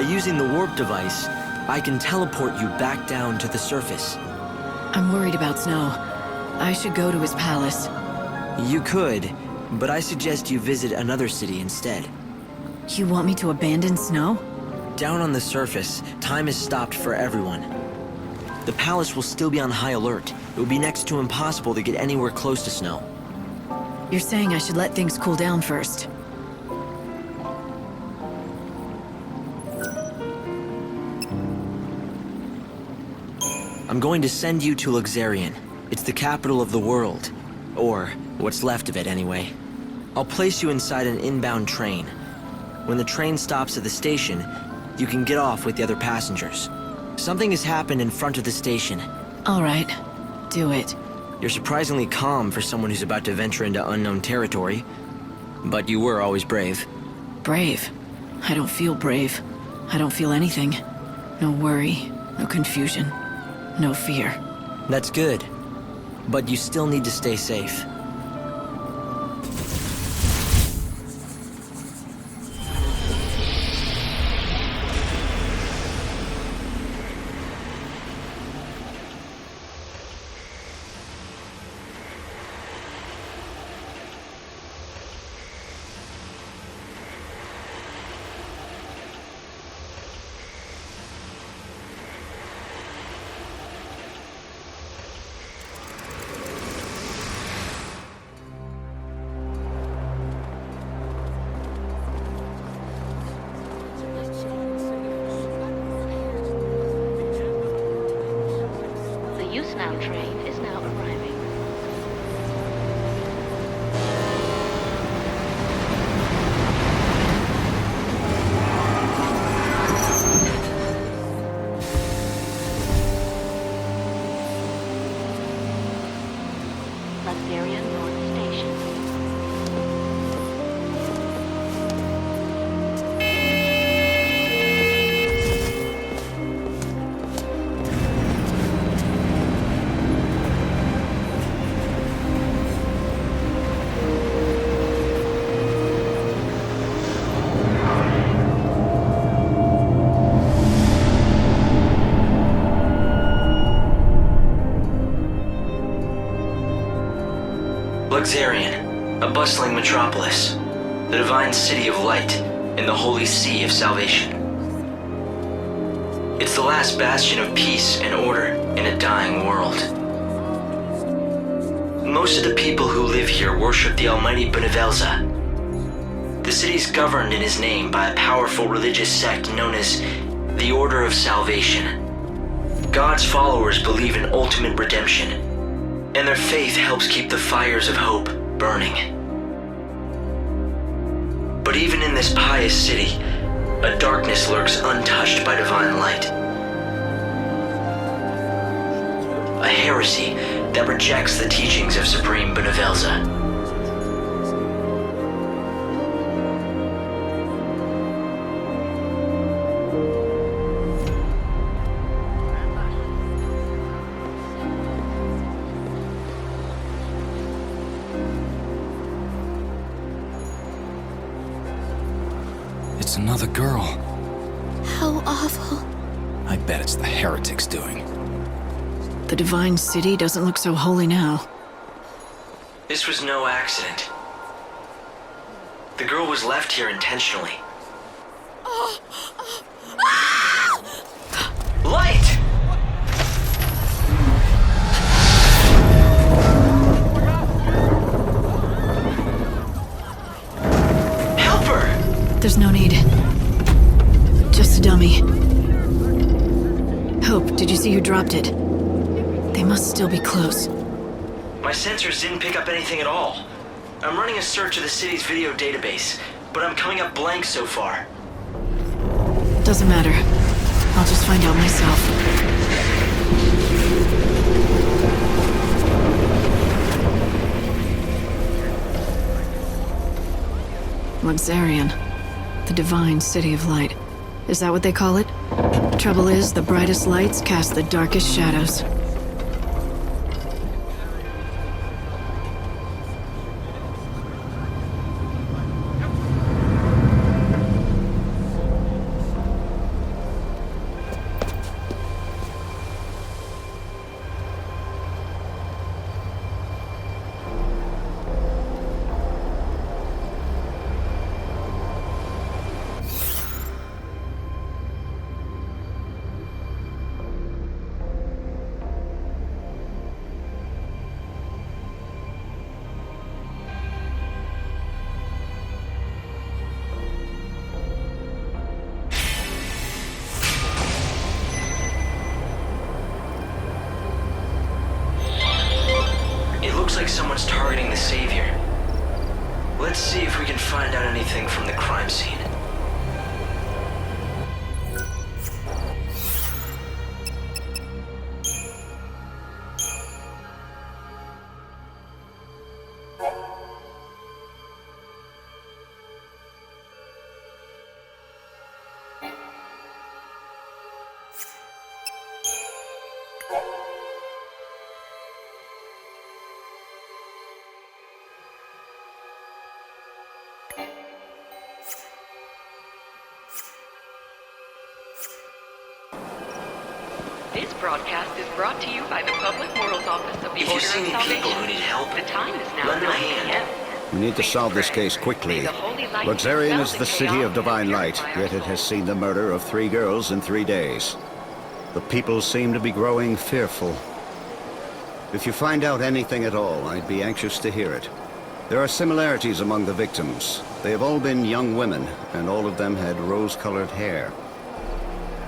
using the warp device, I can teleport you back down to the surface. I'm worried about Snow. I should go to his palace. You could, but I suggest you visit another city instead. You want me to abandon Snow? Down on the surface, time is stopped for everyone. The palace will still be on high alert. It would be next to impossible to get anywhere close to Snow. You're saying I should let things cool down first. I'm going to send you to Luxerion. It's the capital of the world. Or, what's left of it anyway. I'll place you inside an inbound train. When the train stops at the station, you can get off with the other passengers. Something has happened in front of the station. All right. Do it. You're surprisingly calm for someone who's about to venture into unknown territory. But you were always brave. Brave? I don't feel brave. I don't feel anything. No worry, no confusion, no fear. That's good. But you still need to stay safe. Train is now arriving. Luxerion North Station. Luxerion, a bustling metropolis, the divine city of light, and the holy sea of salvation. It's the last bastion of peace and order in a dying world. Most of the people who live here worship the almighty Benevelza. The city's governed in his name by a powerful religious sect known as the Order of Salvation. God's followers believe in ultimate redemption, and their faith helps keep the fires of hope burning. But even in this pious city, a darkness lurks untouched by divine light. A heresy that rejects the teachings of Supreme Benevelza. It's another girl. How awful. I bet it's the heretics doing. The divine city doesn't look so holy now. This was no accident. The girl was left here intentionally. Light! Help her! There's no need. Just a dummy. Hope, did you see who dropped it? They must still be close. My sensors didn't pick up anything at all. I'm running a search of the city's video database, but I'm coming up blank so far. Doesn't matter. I'll just find out myself. Luxerion. The divine city of light. Is that what they call it? Trouble is, the brightest lights cast the darkest shadows. like someone's targeting the Savior. Let's see if we can find out anything from the crime scene. This broadcast is brought to you by the Public Morals Office of the If Order you of see any Salvation. people who need help, The time is now lend 9 a hand. p.m. We need to Please solve this pray. case quickly. May the holy light Luxerion is dispel the city chaos of divine and light, purify our yet it has souls. seen the murder of 3 girls in 3 days. The people seem to be growing fearful. If you find out anything at all, I'd be anxious to hear it. There are similarities among the victims. They have all been young women, and all of them had rose-colored hair.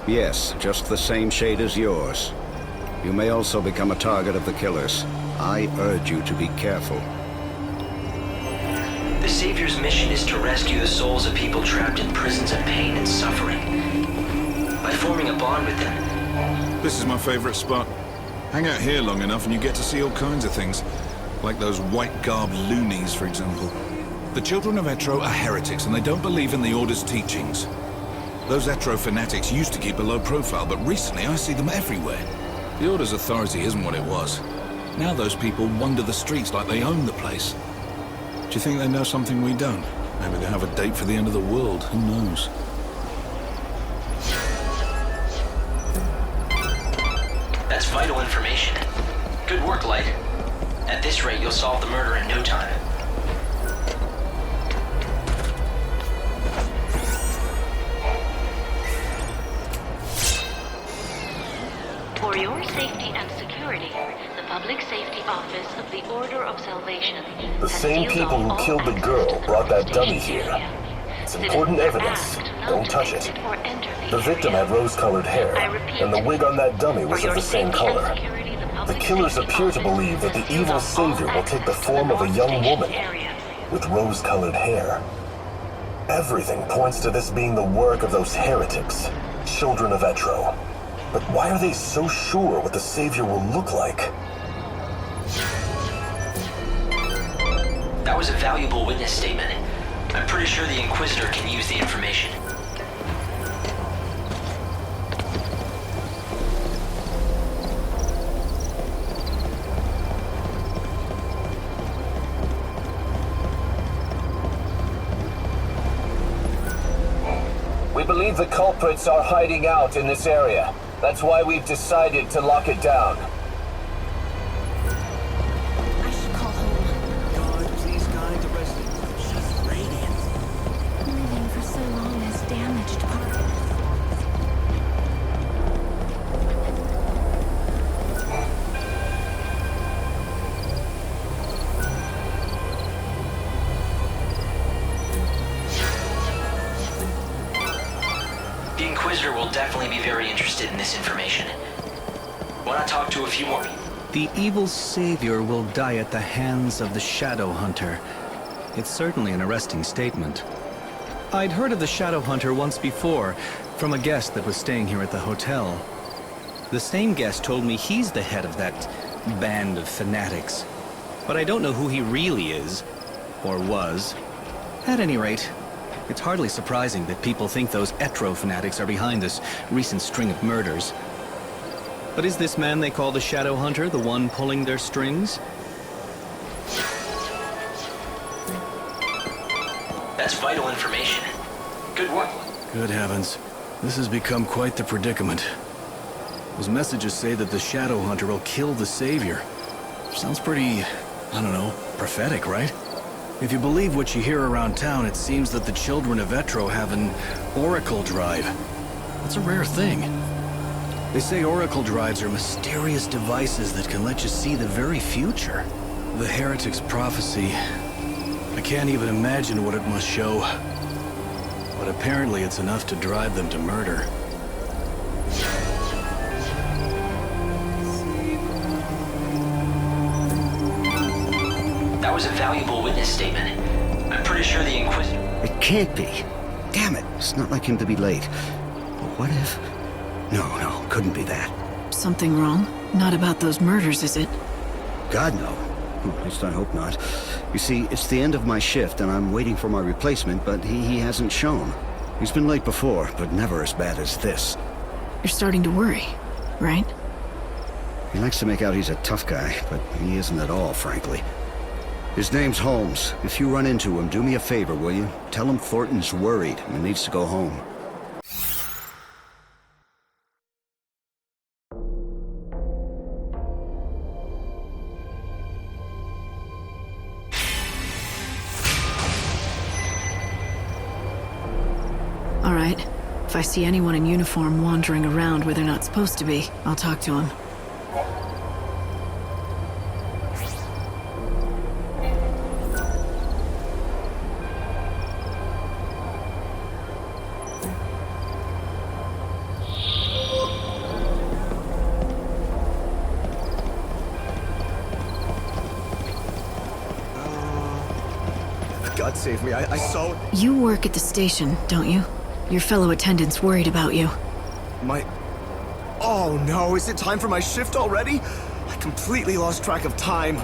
Yes, just the same shade as yours. You may also become a target of the killers. I urge you to be careful. The Savior's mission is to rescue the souls of people trapped in prisons of pain and suffering. By forming a bond with them, This is my favorite spot. Hang out here long enough and you get to see all kinds of things. Like those white-garbed loonies, for example. The children of Etro are heretics and they don't believe in the Order's teachings. Those Etro fanatics used to keep a low profile, but recently I see them everywhere. The Order's authority isn't what it was. Now those people wander the streets like they own the place. Do you think they know something we don't? Maybe they have a date for the end of the world, who knows? that's vital information. Good work, Light. At this rate, you'll solve the murder in no time. For your safety and security, the Public Safety Office of the Order of Salvation The has same sealed people off who all killed the access girl to the brought that dummy station here. area. It's Citizens important are evidence. asked not Don't to touch exit it. or enter The victim area. had rose-colored hair, I repeat, and the wig on that dummy was for of your the same safety and color. security, The Public killers Safety appear to Office believe that the has sealed evil off all savior will take the access to form of a young non-station woman area. with rose-colored hair. Everything points to this being the work of those heretics, children of Etro. But why are they so sure what the savior will look like? That was a valuable witness statement. I'm pretty sure the Inquisitor can use the information. We believe the culprits are hiding out in this area. That's why we've decided to lock it down. I should call home. God, please guide the residents. She's radiant. Living for so long has damaged part of us. The Inquisitor will definitely be very interested in this information. Why not talk to a few more people? The evil savior will die at the hands of the Shadow Hunter. It's certainly an arresting statement. I'd heard of the Shadow Hunter once before, from a guest that was staying here at the hotel. The same guest told me he's the head of that band of fanatics. But I don't know who he really is, or was. At any rate, it's hardly surprising that people think those Etro fanatics are behind this recent string of murders. But is this man they call the Shadow Hunter the one pulling their strings? That's vital information. Good work. Good heavens. This has become quite the predicament. Those messages say that the Shadow Hunter will kill the Savior. Sounds pretty, I don't know, prophetic, right? If you believe what you hear around town, it seems that the children of Etro have an oracle drive. That's a rare thing. They say oracle drives are mysterious devices that can let you see the very future. The heretic's prophecy. I can't even imagine what it must show. But apparently it's enough to drive them to murder. was a valuable witness statement. I'm pretty sure the Inquisitor... It can't be. Damn it, it's not like him to be late. But what if... No, couldn't be that. Something wrong? Not about those murders, is it? God, no. Well, at least I hope not. You see, it's the end of my shift, and I'm waiting for my replacement, but he hasn't shown. He's been late before, but never as bad as this. You're starting to worry, right? He likes to make out he's a tough guy, but he isn't at all, frankly. His name's Holmes. If you run into him, do me a favor, will you? Tell him Thornton's worried and needs to go home. All right. If I see anyone in uniform wandering around where they're not supposed to be, I'll talk to them. God save me, I saw... You work at the station, don't you? Your fellow attendants worried about you. Oh no, is it time for my shift already? I completely lost track of time.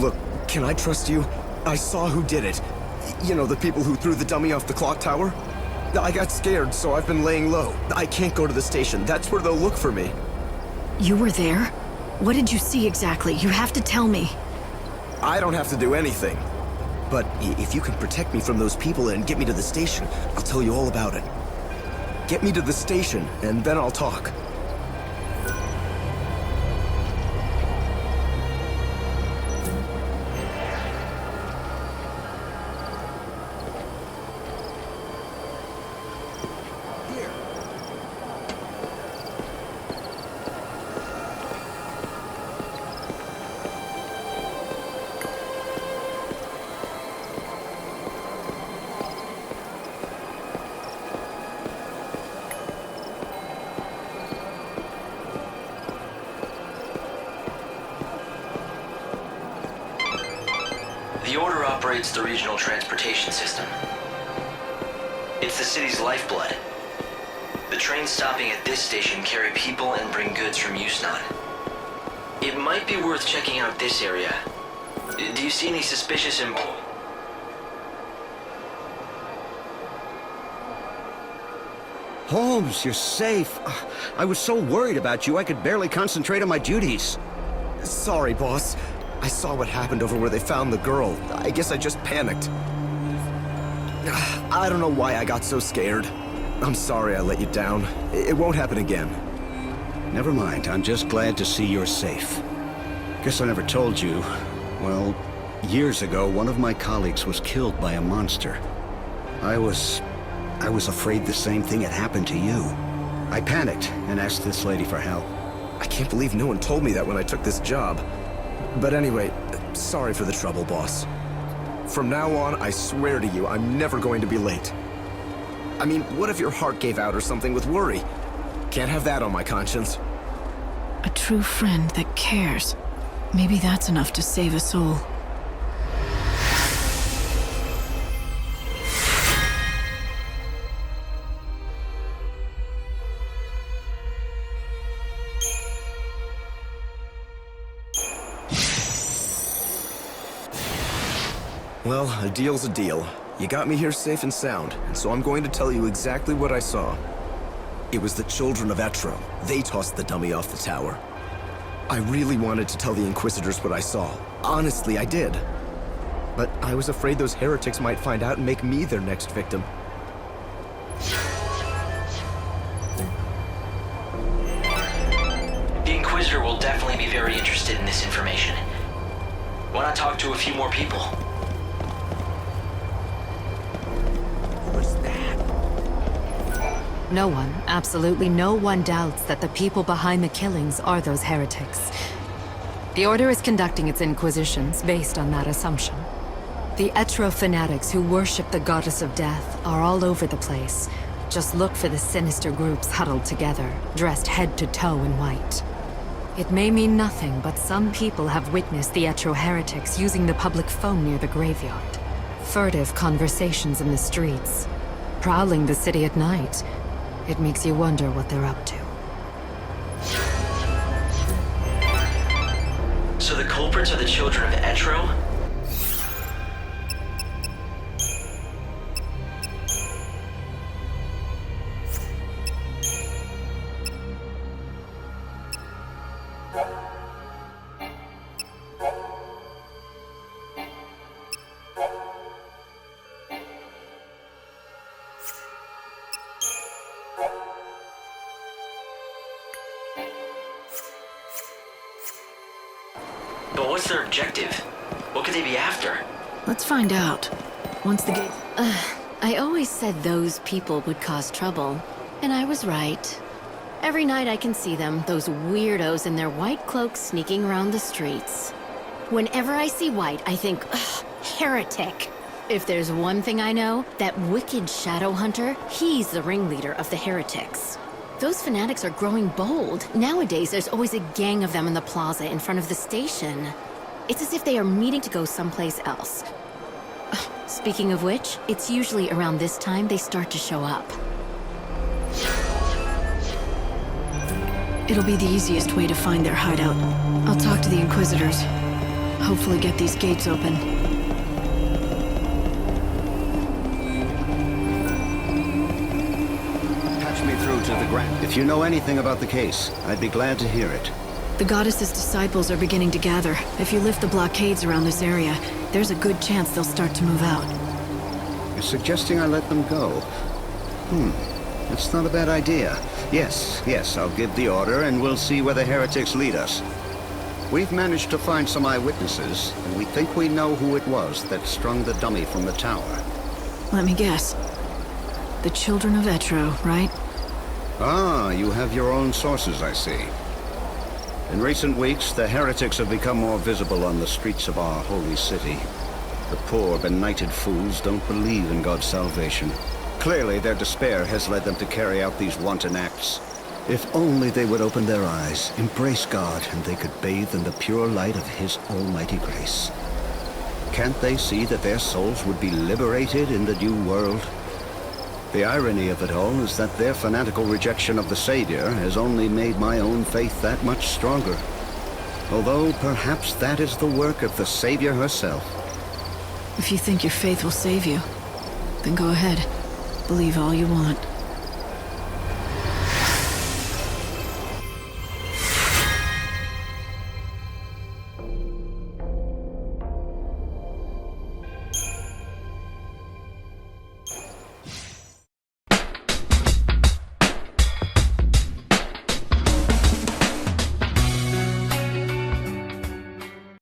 Look, can I trust you? I saw who did it. You know, the people who threw the dummy off the clock tower? I got scared, so I've been laying low. I can't go to the station. That's where they'll look for me. You were there? What did you see exactly? You have to tell me. I don't have to do anything. But if you can protect me from those people and get me to the station, I'll tell you all about it. Get me to the station, and then I'll talk. The Order operates the regional transportation system. It's the city's lifeblood. The trains stopping at this station carry people and bring goods from Yusnan. It might be worth checking out this area. Do you see any suspicious Holmes, you're safe. I was so worried about you, I could barely concentrate on my duties. Sorry, boss. I saw what happened over where they found the girl. I guess I just panicked. I don't know why I got so scared. I'm sorry I let you down. It won't happen again. Never mind, I'm just glad to see you're safe. Guess I never told you. Well, years ago, one of my colleagues was killed by a monster. I was afraid the same thing had happened to you. I panicked and asked this lady for help. I can't believe no one told me that when I took this job. But anyway, sorry for the trouble, boss. From now on, I swear to you, I'm never going to be late. I mean, what if your heart gave out or something with worry? Can't have that on my conscience. A true friend that cares. Maybe that's enough to save a soul. Well, a deal's a deal. You got me here safe and sound, and so I'm going to tell you exactly what I saw. It was the children of Etro. They tossed the dummy off the tower. I really wanted to tell the Inquisitors what I saw. Honestly, I did. But I was afraid those heretics might find out and make me their next victim. The Inquisitor will definitely be very interested in this information. Why not talk to a few more people? No one, absolutely no one doubts that the people behind the killings are those heretics. The Order is conducting its inquisitions based on that assumption. The Etro fanatics who worship the goddess of death are all over the place. Just look for the sinister groups huddled together, dressed head to toe in white. It may mean nothing, but some people have witnessed the Etro heretics using the public phone near the graveyard. Furtive conversations in the streets. Prowling the city at night. It makes you wonder what they're up to. So the culprits are the children of Etro? But what's their objective? What could they be after? Let's find out. Once the gate... I always said those people would cause trouble. And I was right. Every night I can see them, those weirdos in their white cloaks sneaking around the streets. Whenever I see white, I think, ugh, heretic. If there's one thing I know, that wicked shadow hunter, he's the ringleader of the heretics. Those fanatics are growing bold. Nowadays, there's always a gang of them in the plaza in front of the station. It's as if they are meeting to go someplace else. Speaking of which, it's usually around this time they start to show up. It'll be the easiest way to find their hideout. I'll talk to the inquisitors. Hopefully get these gates open. Patch me through to the Grand. If you know anything about the case, I'd be glad to hear it. The goddess's disciples are beginning to gather. If you lift the blockades around this area, there's a good chance they'll start to move out. You're suggesting I let them go? That's not a bad idea. Yes, I'll give the order and we'll see where the heretics lead us. We've managed to find some eyewitnesses, and we think we know who it was that strung the dummy from the tower. Let me guess. The children of Etro, right? Ah, you have your own sources, I see. In recent weeks, the heretics have become more visible on the streets of our holy city. The poor, benighted fools don't believe in God's salvation. Clearly, their despair has led them to carry out these wanton acts. If only they would open their eyes, embrace God, and they could bathe in the pure light of His almighty grace. Can't they see that their souls would be liberated in the new world? The irony of it all is that their fanatical rejection of the Savior has only made my own faith that much stronger. Although perhaps that is the work of the Savior herself. If you think your faith will save you, then go ahead. Believe all you want.